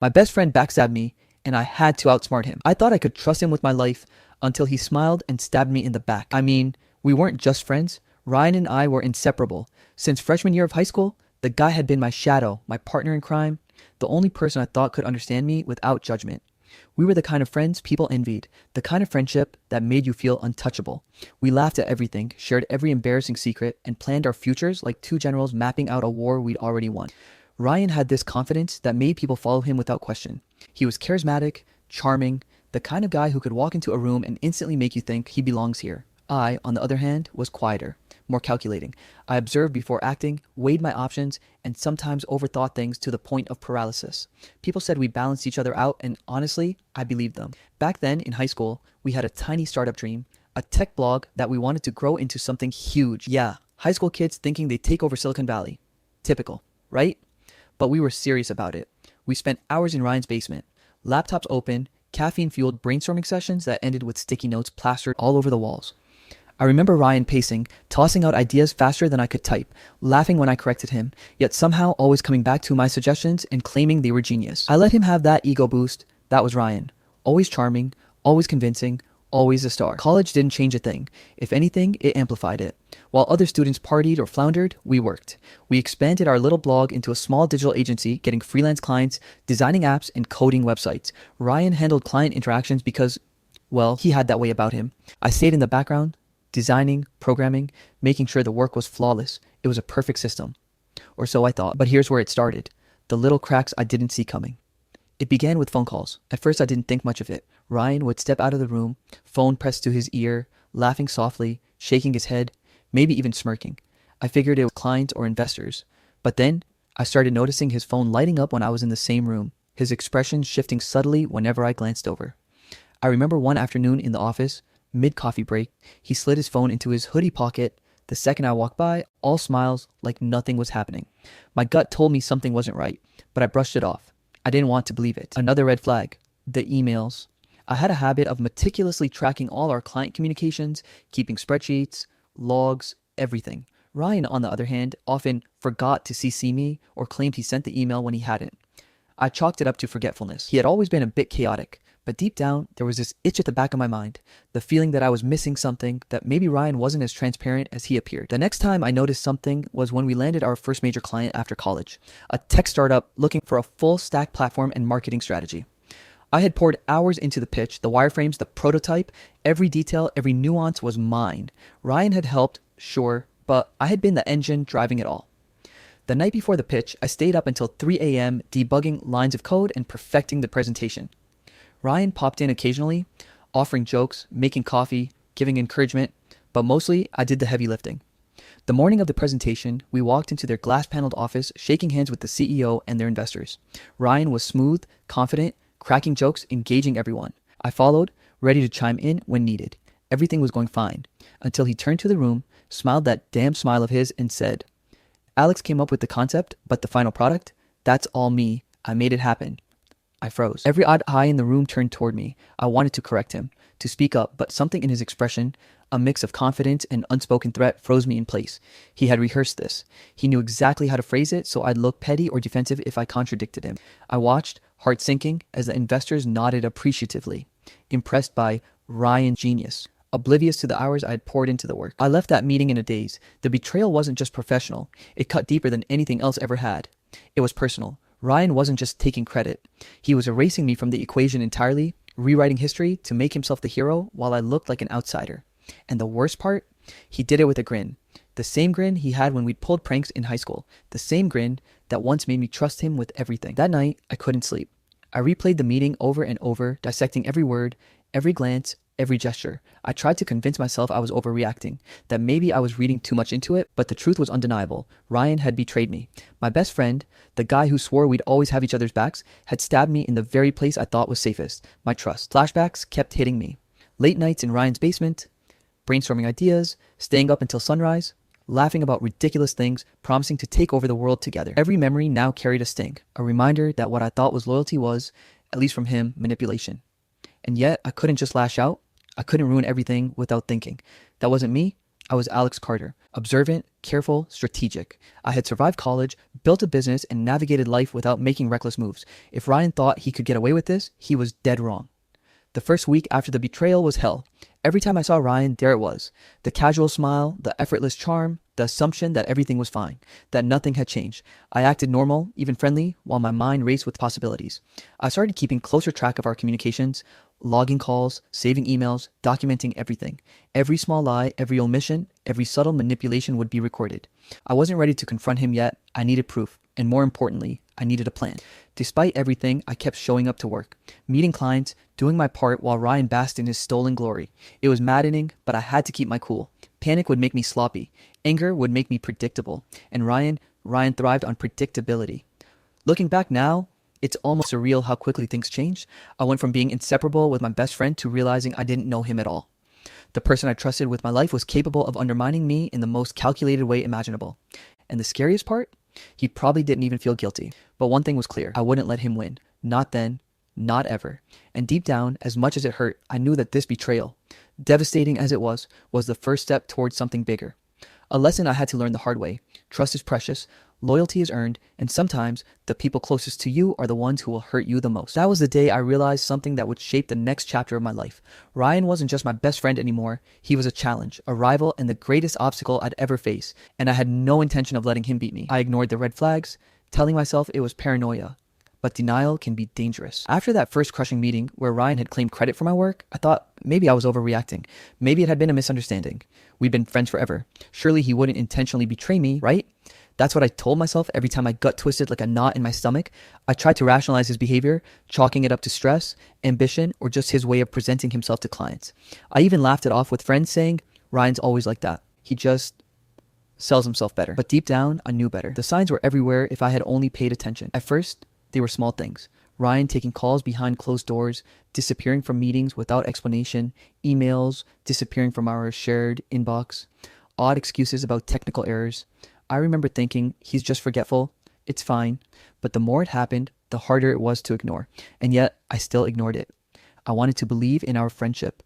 My best friend backstabbed me, and I had to outsmart him. I thought I could trust him with my life until he smiled and stabbed me in the back. I mean, we weren't just friends. Ryan and I were inseparable. Since freshman year of high school, the guy had been my shadow, my partner in crime, the only person I thought could understand me without judgment. We were the kind of friends people envied, the kind of friendship that made you feel untouchable. We laughed at everything, shared every embarrassing secret, and planned our futures like two generals mapping out a war we'd already won. Ryan had this confidence that made people follow him without question. He was charismatic, charming, the kind of guy who could walk into a room and instantly make you think he belongs here. I, on the other hand, was quieter, more calculating. I observed before acting, weighed my options, and sometimes overthought things to the point of paralysis. People said we balanced each other out, and honestly, I believed them. Back then, in high school, we had a tiny startup dream, a tech blog that we wanted to grow into something huge. Yeah, high school kids thinking they'd take over Silicon Valley. Typical, right? But we were serious about it. We spent hours in Ryan's basement, laptops open, caffeine-fueled brainstorming sessions that ended with sticky notes plastered all over the walls. I remember Ryan pacing, tossing out ideas faster than I could type, laughing when I corrected him, yet somehow always coming back to my suggestions and claiming they were genius. I let him have that ego boost. That was Ryan. Always charming, always convincing, always a star. College didn't change a thing. If anything, it amplified it. While other students partied or floundered, we worked. We expanded our little blog into a small digital agency, getting freelance clients, designing apps, and coding websites. Ryan handled client interactions because, well, he had that way about him. I stayed in the background, designing, programming, making sure the work was flawless. It was a perfect system. Or so I thought. But here's where it started. The little cracks I didn't see coming. It began with phone calls. At first I didn't think much of it. Ryan would step out of the room, phone pressed to his ear, laughing softly, shaking his head, maybe even smirking. I figured it was clients or investors. But then I started noticing his phone lighting up when I was in the same room, his expression shifting subtly whenever I glanced over. I remember one afternoon in the office, mid-coffee break, he slid his phone into his hoodie pocket. The second I walked by, all smiles, like nothing was happening. My gut told me something wasn't right, but I brushed it off. I didn't want to believe it. Another red flag. The emails. I had a habit of meticulously tracking all our client communications, keeping spreadsheets, logs, everything. Ryan, on the other hand, often forgot to CC me or claimed he sent the email when he hadn't. I chalked it up to forgetfulness. He had always been a bit chaotic, but deep down, there was this itch at the back of my mind, the feeling that I was missing something, that maybe Ryan wasn't as transparent as he appeared. The next time I noticed something was when we landed our first major client after college, a tech startup looking for a full stack platform and marketing strategy. I had poured hours into the pitch, the wireframes, the prototype, every detail, every nuance was mine. Ryan had helped, sure, but I had been the engine driving it all. The night before the pitch, I stayed up until 3 a.m. debugging lines of code and perfecting the presentation. Ryan popped in occasionally, offering jokes, making coffee, giving encouragement, but mostly I did the heavy lifting. The morning of the presentation, we walked into their glass-paneled office, shaking hands with the CEO and their investors. Ryan was smooth, confident, cracking jokes, engaging everyone. I followed, ready to chime in when needed. Everything was going fine, until he turned to the room, smiled that damn smile of his, and said, "Alex came up with the concept, but the final product? That's all me. I made it happen." I froze. Every odd eye in the room turned toward me. I wanted to correct him, to speak up, but something in his expression, a mix of confidence and unspoken threat, froze me in place. He had rehearsed this. He knew exactly how to phrase it, so I'd look petty or defensive if I contradicted him. I watched, heart sinking, as the investors nodded appreciatively, impressed by Ryan's genius, oblivious to the hours I had poured into the work. I left that meeting in a daze. The betrayal wasn't just professional. It cut deeper than anything else ever had. It was personal. Ryan wasn't just taking credit. He was erasing me from the equation entirely, rewriting history to make himself the hero while I looked like an outsider. And the worst part? He did it with a grin. The same grin he had when we'd pulled pranks in high school. The same grin that once made me trust him with everything. That night, I couldn't sleep. I replayed the meeting over and over, dissecting every word, every glance, every gesture. I tried to convince myself I was overreacting, that maybe I was reading too much into it, but the truth was undeniable. Ryan had betrayed me. My best friend, the guy who swore we'd always have each other's backs, had stabbed me in the very place I thought was safest, my trust. Flashbacks kept hitting me. Late nights in Ryan's basement, brainstorming ideas, staying up until sunrise, laughing about ridiculous things, promising to take over the world together. Every memory now carried a sting, a reminder that what I thought was loyalty was, at least from him, manipulation. And yet, I couldn't just lash out. I couldn't ruin everything without thinking. That wasn't me. I was Alex Carter, observant, careful, strategic. I had survived college, built a business, and navigated life without making reckless moves. If Ryan thought he could get away with this, he was dead wrong. The first week after the betrayal was hell. Every time I saw Ryan, there it was. The casual smile, the effortless charm, the assumption that everything was fine, that nothing had changed. I acted normal, even friendly, while my mind raced with possibilities. I started keeping closer track of our communications, logging calls, saving emails, documenting everything. Every small lie, every omission, every subtle manipulation would be recorded. I wasn't ready to confront him yet. I needed proof. And more importantly, I needed a plan. Despite everything, I kept showing up to work, meeting clients, doing my part while Ryan basked in his stolen glory. It was maddening, but I had to keep my cool. Panic would make me sloppy. Anger would make me predictable. And Ryan thrived on predictability. Looking back now, it's almost surreal how quickly things changed. I went from being inseparable with my best friend to realizing I didn't know him at all. The person I trusted with my life was capable of undermining me in the most calculated way imaginable. And the scariest part? He probably didn't even feel guilty. But one thing was clear. I wouldn't let him win. Not then. Not ever. And deep down, as much as it hurt, I knew that this betrayal, devastating as it was the first step towards something bigger. A lesson I had to learn the hard way. Trust is precious. Loyalty is earned, and sometimes the people closest to you are the ones who will hurt you the most. That was the day I realized something that would shape the next chapter of my life. Ryan wasn't just my best friend anymore. He was a challenge, a rival, and the greatest obstacle I'd ever face, and I had no intention of letting him beat me. I ignored the red flags, telling myself it was paranoia. But denial can be dangerous. After that first crushing meeting where Ryan had claimed credit for my work, I thought maybe I was overreacting. Maybe it had been a misunderstanding. We'd been friends forever. Surely he wouldn't intentionally betray me, right? That's what I told myself every time my gut twisted like a knot in my stomach. I tried to rationalize his behavior, chalking it up to stress, ambition, or just his way of presenting himself to clients. I even laughed it off with friends saying, Ryan's always like that. He just sells himself better. But deep down, I knew better. The signs were everywhere if I had only paid attention. At first, they were small things. Ryan taking calls behind closed doors, disappearing from meetings without explanation, emails disappearing from our shared inbox, odd excuses about technical errors. I remember thinking, he's just forgetful, it's fine. But the more it happened, the harder it was to ignore. And yet, I still ignored it. I wanted to believe in our friendship.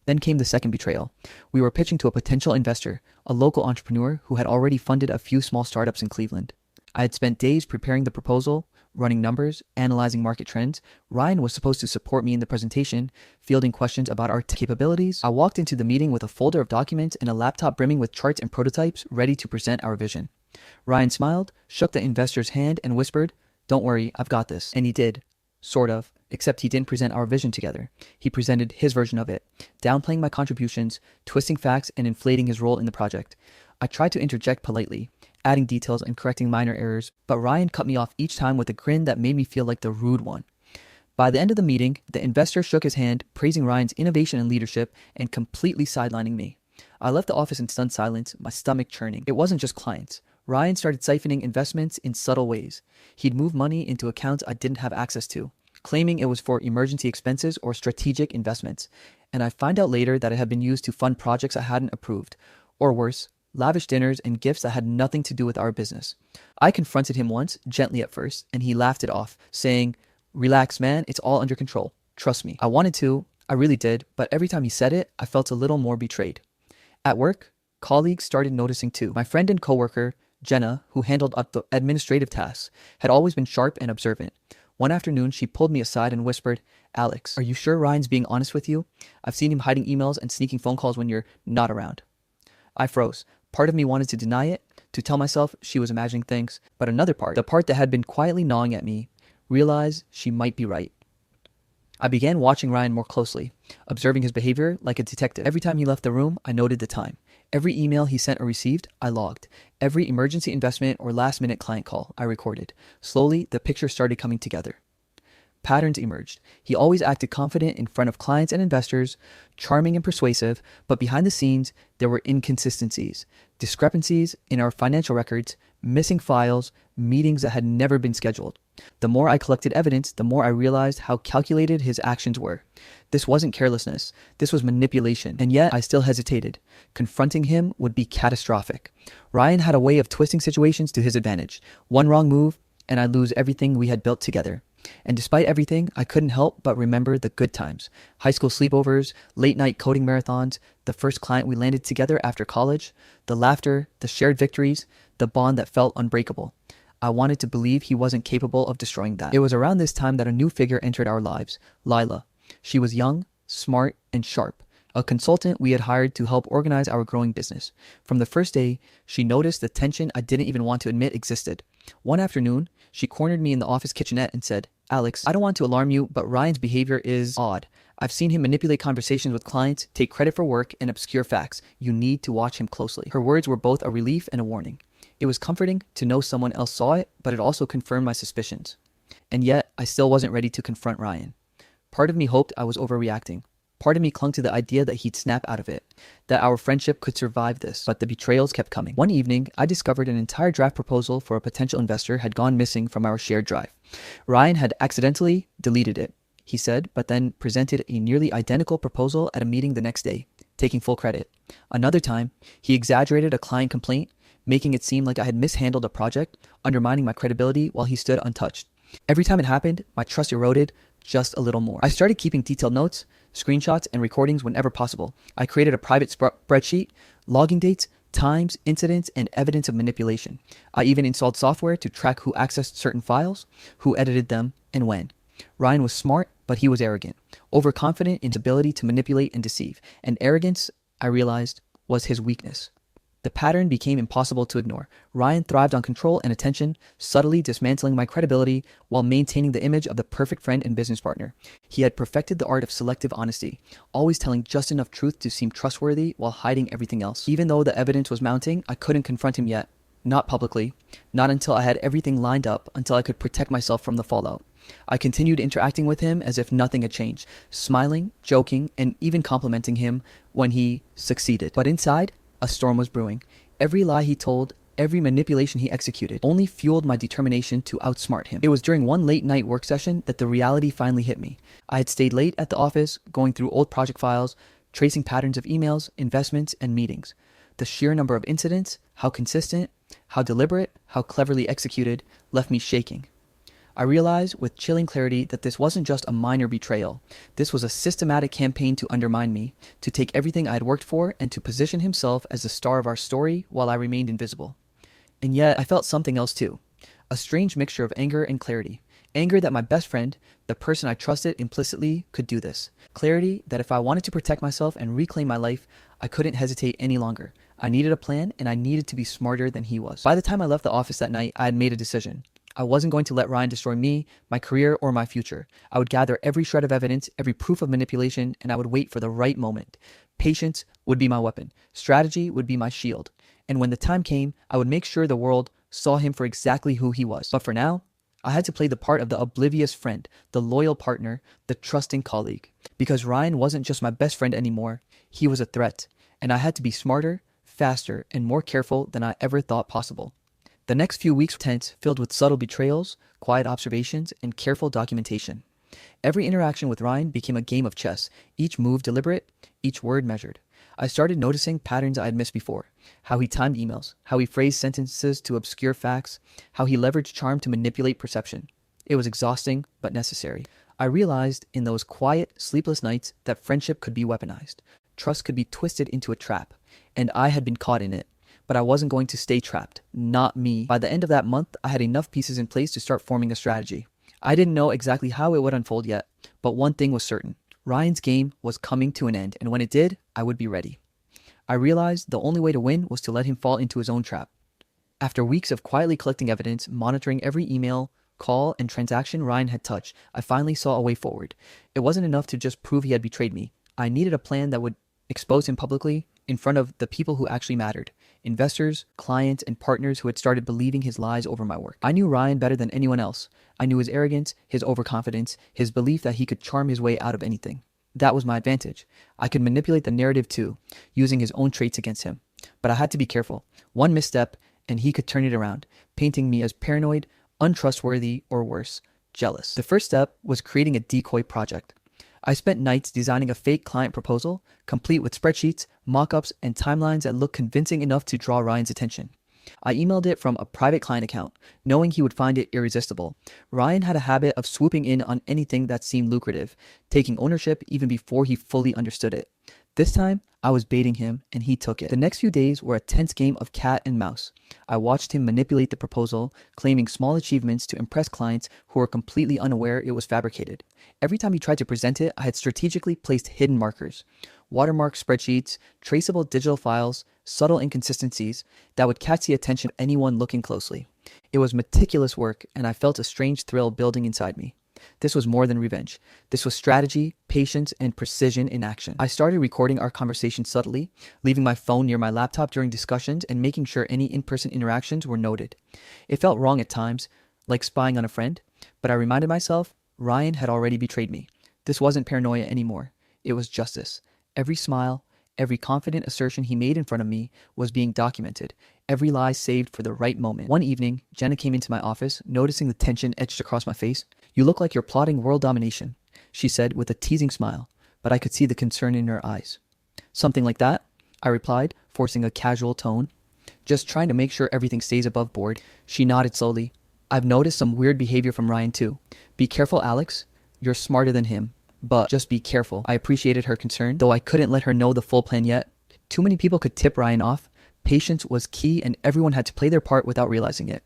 Then came the second betrayal. We were pitching to a potential investor, a local entrepreneur who had already funded a few small startups in Cleveland. I had spent days preparing the proposal, running numbers, analyzing market trends. Ryan was supposed to support me in the presentation, fielding questions about our capabilities. I walked into the meeting with a folder of documents and a laptop brimming with charts and prototypes ready to present our vision. Ryan smiled, shook the investor's hand, and whispered, "Don't worry, I've got this." And he did. Sort of. Except he didn't present our vision together. He presented his version of it, downplaying my contributions, twisting facts, and inflating his role in the project. I tried to interject politely, adding details and correcting minor errors, but Ryan cut me off each time with a grin that made me feel like the rude one. By the end of the meeting, the investor shook his hand, praising Ryan's innovation and leadership, and completely sidelining me. I left the office in stunned silence, my stomach churning. It wasn't just clients. Ryan started siphoning investments in subtle ways. He'd move money into accounts I didn't have access to, claiming it was for emergency expenses or strategic investments. And I find out later that it had been used to fund projects I hadn't approved. Or worse, lavish dinners and gifts that had nothing to do with our business. I confronted him once, gently at first, and he laughed it off, saying, "Relax, man, it's all under control. Trust me." I wanted to, I really did, but every time he said it, I felt a little more betrayed. At work, colleagues started noticing too. My friend and coworker, Jenna, who handled up the administrative tasks, had always been sharp and observant. One afternoon, she pulled me aside and whispered, "Alex, are you sure Ryan's being honest with you? I've seen him hiding emails and sneaking phone calls when you're not around." I froze. Part of me wanted to deny it, to tell myself she was imagining things, but another part, the part that had been quietly gnawing at me, realized she might be right. I began watching Ryan more closely, observing his behavior like a detective. Every time he left the room, I noted the time. Every email he sent or received, I logged. Every emergency investment or last-minute client call, I recorded. Slowly, the picture started coming together. Patterns emerged. He always acted confident in front of clients and investors, charming and persuasive, but behind the scenes, there were inconsistencies, discrepancies in our financial records, missing files, meetings that had never been scheduled. The more I collected evidence, the more I realized how calculated his actions were. This wasn't carelessness. This was manipulation. And yet, I still hesitated. Confronting him would be catastrophic. Ryan had a way of twisting situations to his advantage. One wrong move, and I'd lose everything we had built together. And despite everything, I couldn't help but remember the good times. High school sleepovers, late night coding marathons, the first client we landed together after college, the laughter, the shared victories, the bond that felt unbreakable. I wanted to believe he wasn't capable of destroying that. It was around this time that a new figure entered our lives, Lila. She was young, smart, and sharp, a consultant we had hired to help organize our growing business. From the first day, she noticed the tension I didn't even want to admit existed. One afternoon, she cornered me in the office kitchenette and said, "Alex, I don't want to alarm you, but Ryan's behavior is odd. I've seen him manipulate conversations with clients, take credit for work, and obscure facts. You need to watch him closely." Her words were both a relief and a warning. It was comforting to know someone else saw it, but it also confirmed my suspicions. And yet, I still wasn't ready to confront Ryan. Part of me hoped I was overreacting. Part of me clung to the idea that he'd snap out of it, that our friendship could survive this, but the betrayals kept coming. One evening, I discovered an entire draft proposal for a potential investor had gone missing from our shared drive. Ryan had accidentally deleted it, he said, but then presented a nearly identical proposal at a meeting the next day, taking full credit. Another time, he exaggerated a client complaint, making it seem like I had mishandled a project, undermining my credibility while he stood untouched. Every time it happened, my trust eroded just a little more. I started keeping detailed notes, screenshots, and recordings whenever possible. I created a private spreadsheet, logging dates, times, incidents, and evidence of manipulation. I even installed software to track who accessed certain files, who edited them, and when. Ryan was smart, but he was arrogant, overconfident in his ability to manipulate and deceive. And arrogance, I realized, was his weakness. The pattern became impossible to ignore. Ryan thrived on control and attention, subtly dismantling my credibility while maintaining the image of the perfect friend and business partner. He had perfected the art of selective honesty, always telling just enough truth to seem trustworthy while hiding everything else. Even though the evidence was mounting, I couldn't confront him yet. Not publicly. Not until I had everything lined up, until I could protect myself from the fallout. I continued interacting with him as if nothing had changed, smiling, joking, and even complimenting him when he succeeded. But inside, a storm was brewing. Every lie he told, every manipulation he executed, only fueled my determination to outsmart him. It was during one late night work session that the reality finally hit me. I had stayed late at the office, going through old project files, tracing patterns of emails, investments, and meetings. The sheer number of incidents, how consistent, how deliberate, how cleverly executed, left me shaking. I realized with chilling clarity that this wasn't just a minor betrayal. This was a systematic campaign to undermine me, to take everything I had worked for, and to position himself as the star of our story while I remained invisible. And yet, I felt something else too. A strange mixture of anger and clarity. Anger that my best friend, the person I trusted implicitly, could do this. Clarity that if I wanted to protect myself and reclaim my life, I couldn't hesitate any longer. I needed a plan, and I needed to be smarter than he was. By the time I left the office that night, I had made a decision. I wasn't going to let Ryan destroy me, my career, or my future. I would gather every shred of evidence, every proof of manipulation, and I would wait for the right moment. Patience would be my weapon. Strategy would be my shield. And when the time came, I would make sure the world saw him for exactly who he was. But for now, I had to play the part of the oblivious friend, the loyal partner, the trusting colleague. Because Ryan wasn't just my best friend anymore, he was a threat. And I had to be smarter, faster, and more careful than I ever thought possible. The next few weeks were tense, filled with subtle betrayals, quiet observations, and careful documentation. Every interaction with Ryan became a game of chess, each move deliberate, each word measured. I started noticing patterns I had missed before. How he timed emails, how he phrased sentences to obscure facts, how he leveraged charm to manipulate perception. It was exhausting, but necessary. I realized in those quiet, sleepless nights that friendship could be weaponized. Trust could be twisted into a trap, and I had been caught in it. But I wasn't going to stay trapped. Not me. By the end of that month, I had enough pieces in place to start forming a strategy. I didn't know exactly how it would unfold yet, but one thing was certain. Ryan's game was coming to an end, and when it did, I would be ready. I realized the only way to win was to let him fall into his own trap. After weeks of quietly collecting evidence, monitoring every email, call, and transaction Ryan had touched, I finally saw a way forward. It wasn't enough to just prove he had betrayed me. I needed a plan that would expose him publicly in front of the people who actually mattered. Investors, clients, and partners who had started believing his lies over my work. I knew Ryan better than anyone else. I knew his arrogance, his overconfidence, his belief that he could charm his way out of anything. That was my advantage. I could manipulate the narrative too, using his own traits against him. But I had to be careful. One misstep, and he could turn it around, painting me as paranoid, untrustworthy, or worse, jealous. The first step was creating a decoy project. I spent nights designing a fake client proposal, complete with spreadsheets, mock-ups, and timelines that looked convincing enough to draw Ryan's attention. I emailed it from a private client account, knowing he would find it irresistible. Ryan had a habit of swooping in on anything that seemed lucrative, taking ownership even before he fully understood it. This time, I was baiting him, and he took it. The next few days were a tense game of cat and mouse. I watched him manipulate the proposal, claiming small achievements to impress clients who were completely unaware it was fabricated. Every time he tried to present it, I had strategically placed hidden markers, watermark spreadsheets, traceable digital files, subtle inconsistencies that would catch the attention of anyone looking closely. It was meticulous work, and I felt a strange thrill building inside me. This was more than revenge. This was strategy, patience, and precision in action. I started recording our conversation subtly, leaving my phone near my laptop during discussions and making sure any in-person interactions were noted. It felt wrong at times, like spying on a friend, but I reminded myself Ryan had already betrayed me. This wasn't paranoia anymore. It was justice. Every smile, every confident assertion he made in front of me was being documented, every lie saved for the right moment. One evening, Jenna came into my office, noticing the tension etched across my face. "You look like you're plotting world domination," she said with a teasing smile, but I could see the concern in her eyes. "Something like that," I replied, forcing a casual tone. "Just trying to make sure everything stays above board." She nodded slowly. "I've noticed some weird behavior from Ryan too. Be careful, Alex. You're smarter than him. But just be careful." I appreciated her concern, though I couldn't let her know the full plan yet. Too many people could tip Ryan off. Patience was key, and everyone had to play their part without realizing it.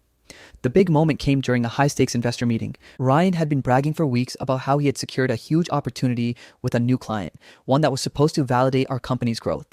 The big moment came during a high-stakes investor meeting. Ryan had been bragging for weeks about how he had secured a huge opportunity with a new client, one that was supposed to validate our company's growth.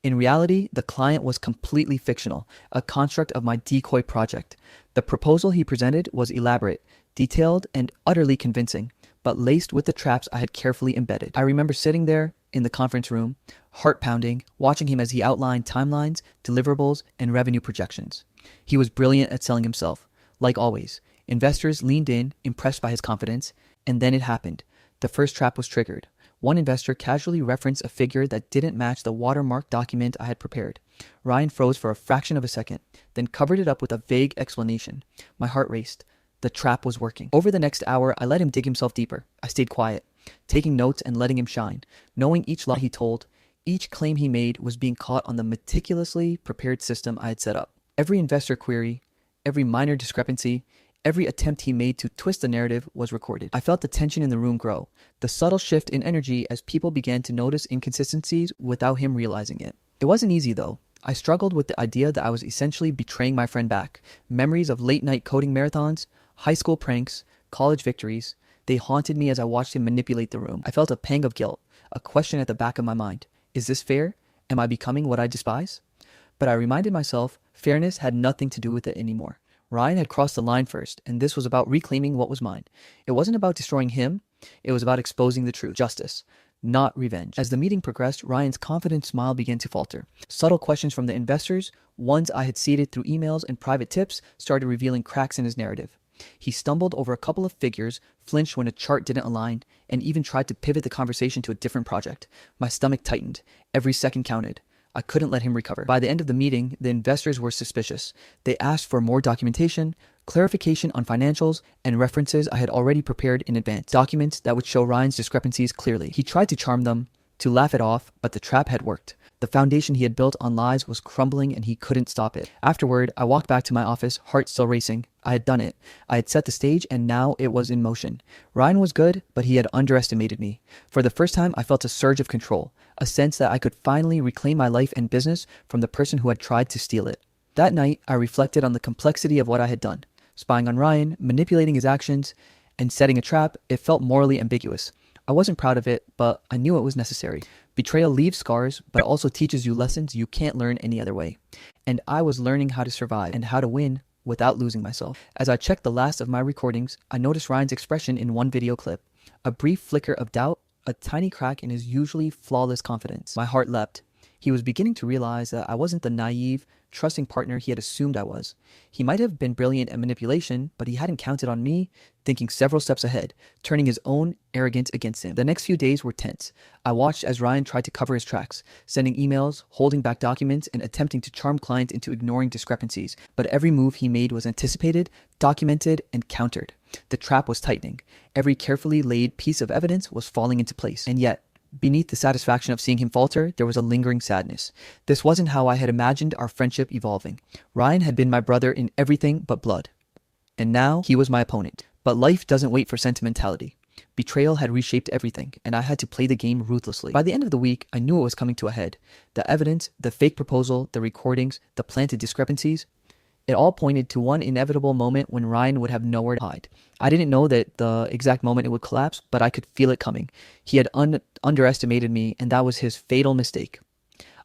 In reality, the client was completely fictional, a construct of my decoy project. The proposal he presented was elaborate, detailed, and utterly convincing, but laced with the traps I had carefully embedded. I remember sitting there in the conference room, heart pounding, watching him as he outlined timelines, deliverables, and revenue projections. He was brilliant at selling himself. Like always, investors leaned in, impressed by his confidence, and then it happened. The first trap was triggered. One investor casually referenced a figure that didn't match the watermark document I had prepared. Ryan froze for a fraction of a second, then covered it up with a vague explanation. My heart raced. The trap was working. Over the next hour, I let him dig himself deeper. I stayed quiet, taking notes and letting him shine, knowing each lie he told, each claim he made was being caught on the meticulously prepared system I had set up. Every investor query, every minor discrepancy, every attempt he made to twist the narrative was recorded. I felt the tension in the room grow, the subtle shift in energy as people began to notice inconsistencies without him realizing it. It wasn't easy though. I struggled with the idea that I was essentially betraying my friend back. Memories of late-night coding marathons, high school pranks, college victories, they haunted me as I watched him manipulate the room. I felt a pang of guilt, a question at the back of my mind. Is this fair? Am I becoming what I despise? But I reminded myself fairness had nothing to do with it anymore. Ryan had crossed the line first, and this was about reclaiming what was mine. It wasn't about destroying him, it was about exposing the truth, justice, not revenge. As the meeting progressed, Ryan's confident smile began to falter. Subtle questions from the investors, ones I had seeded through emails and private tips, started revealing cracks in his narrative. He stumbled over a couple of figures, flinched when a chart didn't align, and even tried to pivot the conversation to a different project. My stomach tightened. Every second counted. I couldn't let him recover. By the end of the meeting, the investors were suspicious. They asked for more documentation, clarification on financials, and references I had already prepared in advance. Documents that would show Ryan's discrepancies clearly. He tried to charm them, to laugh it off, but the trap had worked. The foundation he had built on lies was crumbling and he couldn't stop it. Afterward, I walked back to my office, heart still racing. I had done it. I had set the stage and now it was in motion. Ryan was good, but he had underestimated me. For the first time, I felt a surge of control, a sense that I could finally reclaim my life and business from the person who had tried to steal it. That night, I reflected on the complexity of what I had done. Spying on Ryan, manipulating his actions, and setting a trap, it felt morally ambiguous. I wasn't proud of it, but I knew it was necessary. Betrayal leaves scars, but also teaches you lessons you can't learn any other way. And I was learning how to survive and how to win without losing myself. As I checked the last of my recordings, I noticed Ryan's expression in one video clip. A brief flicker of doubt, a tiny crack in his usually flawless confidence. My heart leapt. He was beginning to realize that I wasn't the naive, trusting partner he had assumed I was. He might have been brilliant at manipulation, but he hadn't counted on me, thinking several steps ahead, turning his own arrogance against him. The next few days were tense. I watched as Ryan tried to cover his tracks, sending emails, holding back documents, and attempting to charm clients into ignoring discrepancies. But every move he made was anticipated, documented, and countered. The trap was tightening. Every carefully laid piece of evidence was falling into place. And yet, Beneath the satisfaction of seeing him falter, there was a lingering sadness. This wasn't how I had imagined our friendship evolving. Ryan had been my brother in everything but blood. And now he was my opponent. But life doesn't wait for sentimentality. Betrayal had reshaped everything, and I had to play the game ruthlessly. By the end of the week, I knew it was coming to a head. The evidence, the fake proposal, the recordings, the planted discrepancies, it all pointed to one inevitable moment when Ryan would have nowhere to hide. I didn't know that the exact moment it would collapse, but I could feel it coming. He had underestimated me, and that was his fatal mistake.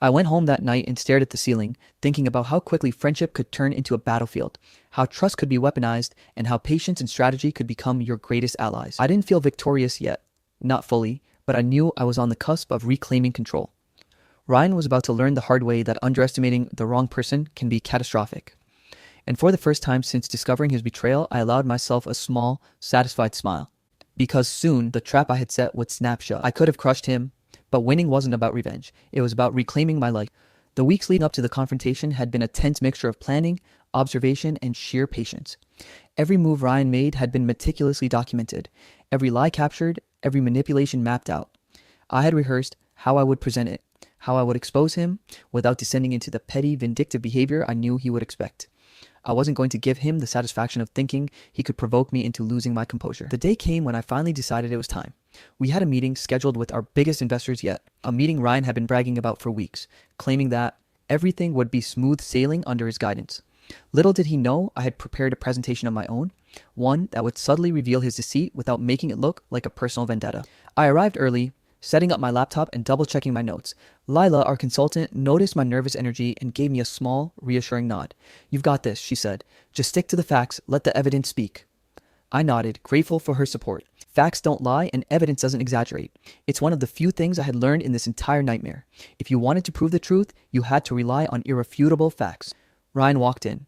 I went home that night and stared at the ceiling, thinking about how quickly friendship could turn into a battlefield, how trust could be weaponized, and how patience and strategy could become your greatest allies. I didn't feel victorious yet, not fully, but I knew I was on the cusp of reclaiming control. Ryan was about to learn the hard way that underestimating the wrong person can be catastrophic. And for the first time since discovering his betrayal, I allowed myself a small, satisfied smile. Because soon, the trap I had set would snap shut. I could have crushed him, but winning wasn't about revenge. It was about reclaiming my life. The weeks leading up to the confrontation had been a tense mixture of planning, observation, and sheer patience. Every move Ryan made had been meticulously documented, every lie captured, every manipulation mapped out. I had rehearsed how I would present it, how I would expose him, without descending into the petty, vindictive behavior I knew he would expect. I wasn't going to give him the satisfaction of thinking he could provoke me into losing my composure. The day came when I finally decided it was time. We had a meeting scheduled with our biggest investors yet, a meeting Ryan had been bragging about for weeks, claiming that everything would be smooth sailing under his guidance. Little did he know I had prepared a presentation of my own, one that would subtly reveal his deceit without making it look like a personal vendetta. I arrived early, setting up my laptop and double-checking my notes. Lila, our consultant, noticed my nervous energy and gave me a small, reassuring nod. "You've got this," she said. "Just stick to the facts, let the evidence speak." I nodded, grateful for her support. Facts don't lie and evidence doesn't exaggerate. It's one of the few things I had learned in this entire nightmare. If you wanted to prove the truth, you had to rely on irrefutable facts. Ryan walked in,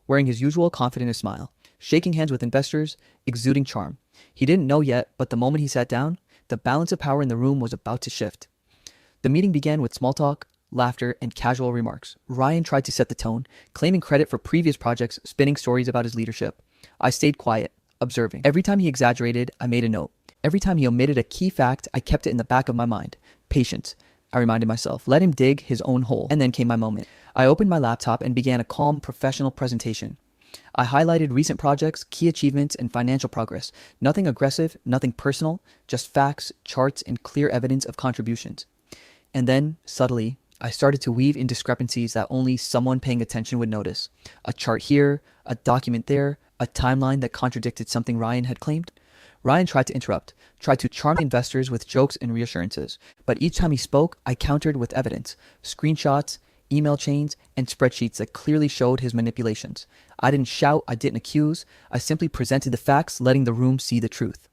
wearing his usual confident smile, shaking hands with investors, exuding charm. He didn't know yet, but the moment he sat down, the balance of power in the room was about to shift. The meeting began with small talk, laughter, and casual remarks. Ryan tried to set the tone, claiming credit for previous projects, spinning stories about his leadership. I stayed quiet, observing. Every time he exaggerated, I made a note. Every time he omitted a key fact, I kept it in the back of my mind. Patience, I reminded myself. Let him dig his own hole. And then came my moment. I opened my laptop and began a calm, professional presentation. I highlighted recent projects, key achievements, and financial progress. Nothing aggressive, nothing personal, just facts, charts, and clear evidence of contributions. And then, subtly, I started to weave in discrepancies that only someone paying attention would notice. A chart here, a document there, a timeline that contradicted something Ryan had claimed. Ryan tried to interrupt, tried to charm investors with jokes and reassurances. But each time he spoke, I countered with evidence, screenshots, email chains, and spreadsheets that clearly showed his manipulations. I didn't shout, I didn't accuse, I simply presented the facts, letting the room see the truth.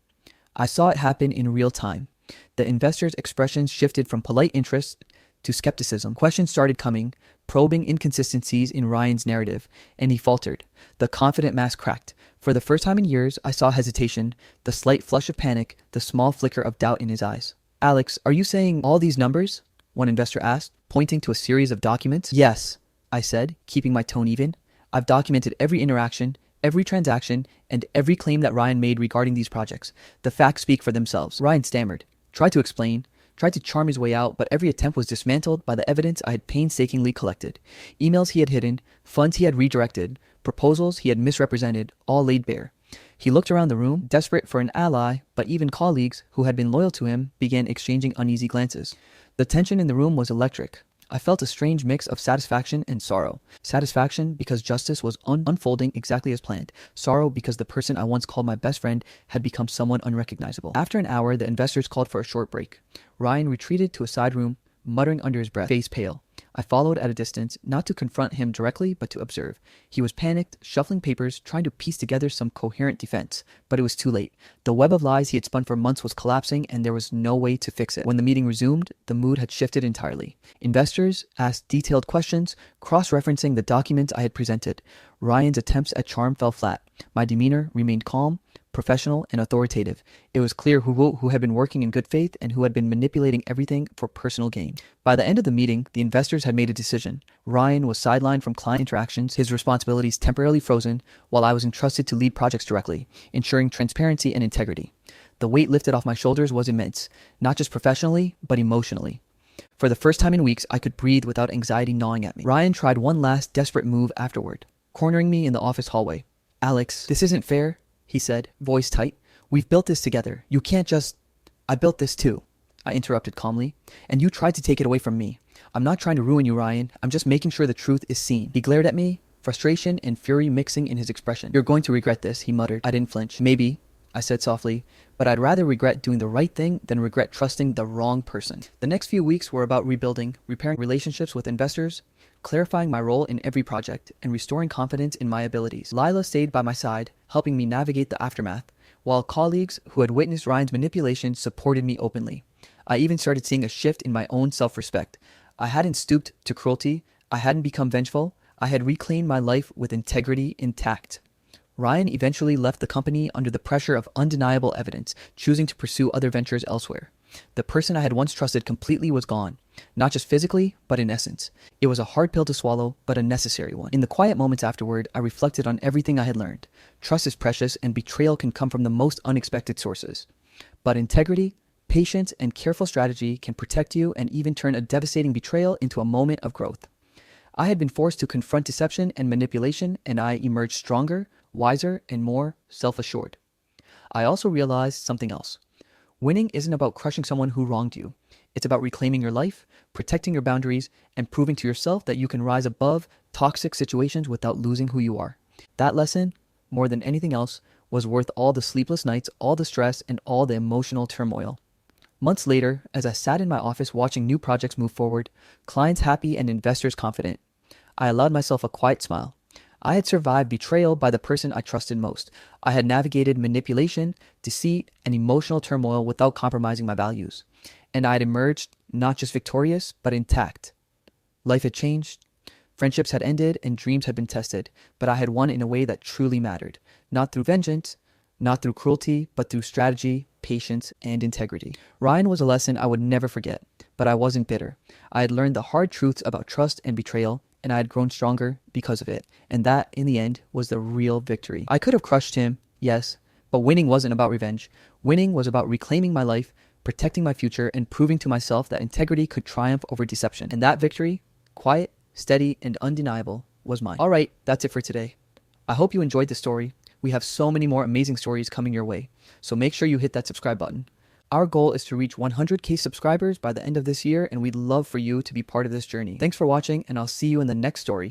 I saw it happen in real time. The investors' expressions shifted from polite interest to skepticism. Questions started coming, probing inconsistencies in Ryan's narrative, and he faltered. The confident mask cracked. For the first time in years, I saw hesitation, the slight flush of panic, the small flicker of doubt in his eyes. "Alex, are you saying all these numbers?" one investor asked, pointing to a series of documents. "Yes," I said, keeping my tone even. "I've documented every interaction, every transaction, and every claim that Ryan made regarding these projects. The facts speak for themselves." Ryan stammered, tried to explain, tried to charm his way out, but every attempt was dismantled by the evidence I had painstakingly collected. Emails he had hidden, funds he had redirected, proposals he had misrepresented, all laid bare. He looked around the room, desperate for an ally, but even colleagues who had been loyal to him began exchanging uneasy glances. The tension in the room was electric. I felt a strange mix of satisfaction and sorrow. Satisfaction because justice was unfolding exactly as planned. Sorrow because the person I once called my best friend had become someone unrecognizable. After an hour, the investors called for a short break. Ryan retreated to a side room, muttering under his breath, face pale. I followed at a distance, not to confront him directly, but to observe. He was panicked, shuffling papers, trying to piece together some coherent defense. But it was too late. The web of lies he had spun for months was collapsing, and there was no way to fix it. When the meeting resumed, the mood had shifted entirely. Investors asked detailed questions, cross-referencing the documents I had presented. Ryan's attempts at charm fell flat. My demeanor remained calm, professional, and authoritative. It was clear who had been working in good faith and who had been manipulating everything for personal gain. By the end of the meeting, the investors had made a decision. Ryan was sidelined from client interactions, his responsibilities temporarily frozen, while I was entrusted to lead projects directly, ensuring transparency and integrity. The weight lifted off my shoulders was immense, not just professionally, but emotionally. For the first time in weeks, I could breathe without anxiety gnawing at me. Ryan tried one last desperate move afterward, cornering me in the office hallway. "Alex, this isn't fair," he said, voice tight. "We've built this together. You can't just—" "I built this too," I interrupted calmly, "and you tried to take it away from me. I'm not trying to ruin you, Ryan. I'm just making sure the truth is seen." He glared at me, frustration and fury mixing in his expression. "You're going to regret this," he muttered. I didn't flinch. "Maybe," I said softly, "but I'd rather regret doing the right thing than regret trusting the wrong person." The next few weeks were about rebuilding, repairing relationships with investors, clarifying my role in every project, and restoring confidence in my abilities. Lila stayed by my side, helping me navigate the aftermath, while colleagues who had witnessed Ryan's manipulation supported me openly. I even started seeing a shift in my own self-respect. I hadn't stooped to cruelty, I hadn't become vengeful, I had reclaimed my life with integrity intact. Ryan eventually left the company under the pressure of undeniable evidence, choosing to pursue other ventures elsewhere. The person I had once trusted completely was gone, not just physically, but in essence. It was a hard pill to swallow, but a necessary one. In the quiet moments afterward, I reflected on everything I had learned. Trust is precious, and betrayal can come from the most unexpected sources. But integrity, patience, and careful strategy can protect you and even turn a devastating betrayal into a moment of growth. I had been forced to confront deception and manipulation, and I emerged stronger, wiser, and more self-assured. I also realized something else. Winning isn't about crushing someone who wronged you. It's about reclaiming your life, protecting your boundaries, and proving to yourself that you can rise above toxic situations without losing who you are. That lesson, more than anything else, was worth all the sleepless nights, all the stress, and all the emotional turmoil. Months later, as I sat in my office watching new projects move forward, clients happy and investors confident, I allowed myself a quiet smile. I had survived betrayal by the person I trusted most. I had navigated manipulation, deceit, and emotional turmoil without compromising my values. And I had emerged not just victorious, but intact. Life had changed, friendships had ended, and dreams had been tested, but I had won in a way that truly mattered. Not through vengeance, not through cruelty, but through strategy, patience, and integrity. Ryan was a lesson I would never forget, but I wasn't bitter. I had learned the hard truths about trust and betrayal, and I had grown stronger because of it. And that, in the end, was the real victory. I could have crushed him, yes, but winning wasn't about revenge. Winning was about reclaiming my life, protecting my future, and proving to myself that integrity could triumph over deception. And that victory, quiet, steady, and undeniable, was mine. All right, that's it for today. I hope you enjoyed the story. We have so many more amazing stories coming your way, so make sure you hit that subscribe button. Our goal is to reach 100K subscribers by the end of this year, and we'd love for you to be part of this journey. Thanks for watching, and I'll see you in the next story.